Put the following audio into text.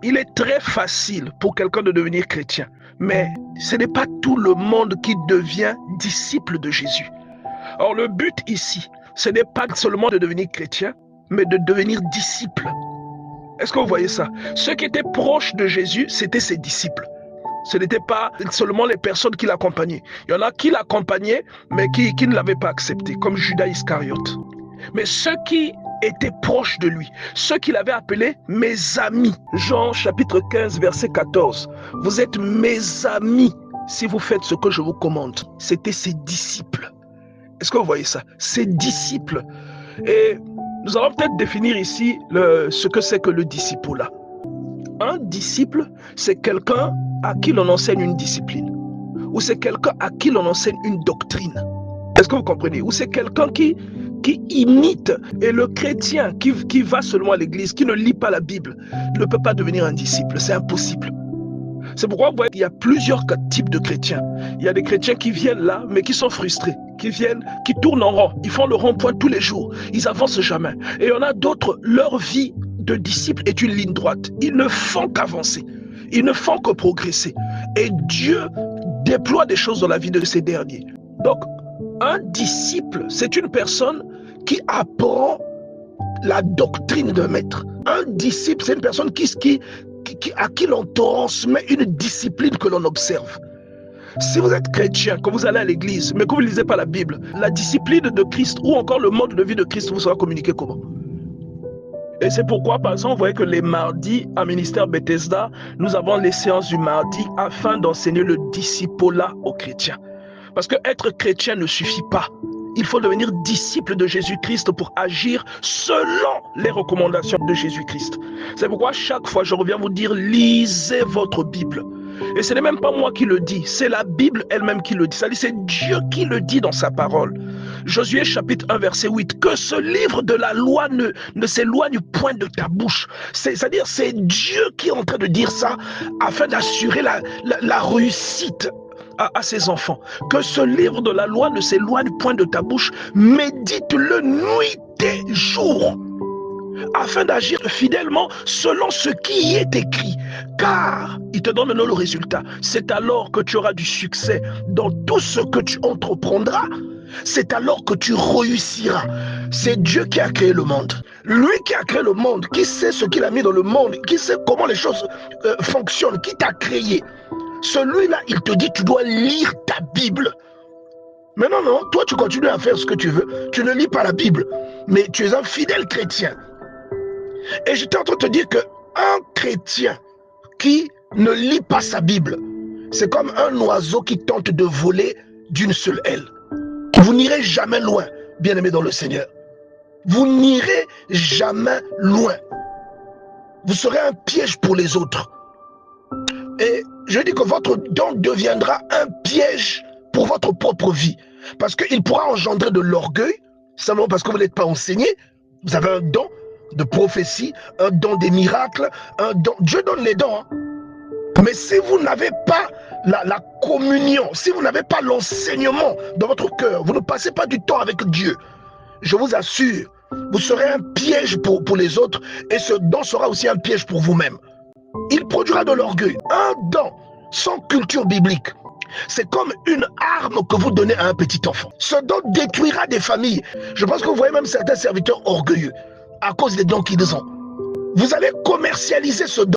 il est très facile pour quelqu'un de devenir chrétien, mais ce n'est pas tout le monde qui devient disciple de Jésus. Or, le but ici, ce n'est pas seulement de devenir chrétien, mais de devenir disciple. Est-ce que vous voyez ça? Ceux qui étaient proches de Jésus, c'était ses disciples. Ce n'était pas seulement les personnes qui l'accompagnaient. Il y en a qui l'accompagnaient, mais qui ne l'avaient pas accepté, comme Judas Iscariote. Mais ceux qui étaient proches de lui, ceux qu'il avait appelés mes amis. Jean chapitre 15, verset 14. Vous êtes mes amis si vous faites ce que je vous commande. C'était ses disciples. Est-ce que vous voyez ça? Ses disciples. Et nous allons peut-être définir ici ce que c'est que le disciple-là. Un disciple, c'est quelqu'un à qui l'on enseigne une discipline. Ou c'est quelqu'un à qui l'on enseigne une doctrine. Est-ce que vous comprenez? Ou c'est quelqu'un qui imite. Et le chrétien qui va seulement à l'église, qui ne lit pas la Bible, ne peut pas devenir un disciple. C'est impossible. C'est pourquoi vous voyez qu'il y a plusieurs types de chrétiens. Il y a des chrétiens qui viennent là, mais qui sont frustrés, qui viennent, qui tournent en rond. Ils font le rond-point tous les jours. Ils avancent jamais. Et il y en a d'autres, leur vie de disciple est une ligne droite. Ils ne font qu'avancer. Ils ne font que progresser. Et Dieu déploie des choses dans la vie de ces derniers. Donc, un disciple, c'est une personne qui apprend la doctrine d'un maître. Un disciple, c'est une personne à qui l'on transmet une discipline que l'on observe. Si vous êtes chrétien, que vous allez à l'église, mais que vous ne lisez pas la Bible, la discipline de Christ ou encore le mode de vie de Christ vous sera communiqué comment? Et c'est pourquoi, par exemple, vous voyez que les mardis, à Ministère Bethesda, nous avons les séances du mardi afin d'enseigner le discipolat aux chrétiens. Parce que être chrétien ne suffit pas. Il faut devenir disciple de Jésus-Christ pour agir selon les recommandations de Jésus-Christ. C'est pourquoi chaque fois, je reviens vous dire, lisez votre Bible. Et ce n'est même pas moi qui le dis, c'est la Bible elle-même qui le dit. C'est-à-dire, c'est Dieu qui le dit dans sa parole. Josué chapitre 1 verset 8, que ce livre de la loi ne s'éloigne point de ta bouche. C'est-à-dire, c'est Dieu qui est en train de dire ça afin d'assurer la réussite à ses enfants. Que ce livre de la loi ne s'éloigne point de ta bouche, médite-le nuit et jour, afin d'agir fidèlement selon ce qui y est écrit. Car il te donne maintenant le résultat. C'est alors que tu auras du succès dans tout ce que tu entreprendras. C'est alors que tu réussiras. C'est Dieu qui a créé le monde. Lui qui a créé le monde, qui sait ce qu'il a mis dans le monde, qui sait comment les choses fonctionnent, qui t'a créé. Celui-là, il te dit, tu dois lire ta Bible. Mais non, toi tu continues à faire ce que tu veux. Tu ne lis pas la Bible, mais tu es un fidèle chrétien. Et j'étais en train de te dire qu'un chrétien qui ne lit pas sa Bible, c'est comme un oiseau qui tente de voler d'une seule aile. Vous n'irez jamais loin, bien-aimés dans le Seigneur. Vous n'irez jamais loin. Vous serez un piège pour les autres. Et je dis que votre don deviendra un piège pour votre propre vie. Parce qu'il pourra engendrer de l'orgueil, simplement parce que vous n'êtes pas enseigné. Vous avez un don de prophétie, un don des miracles, un don. Dieu donne les dons. Mais si vous n'avez pas la communion, si vous n'avez pas l'enseignement dans votre cœur, vous ne passez pas du temps avec Dieu, je vous assure, vous serez un piège pour les autres et ce don sera aussi un piège pour vous-même. Il produira de l'orgueil. Un don sans culture biblique, c'est comme une arme que vous donnez à un petit enfant. Ce don détruira des familles. Je pense que vous voyez même certains serviteurs orgueilleux à cause des dons qu'ils ont. Vous allez commercialiser ce don.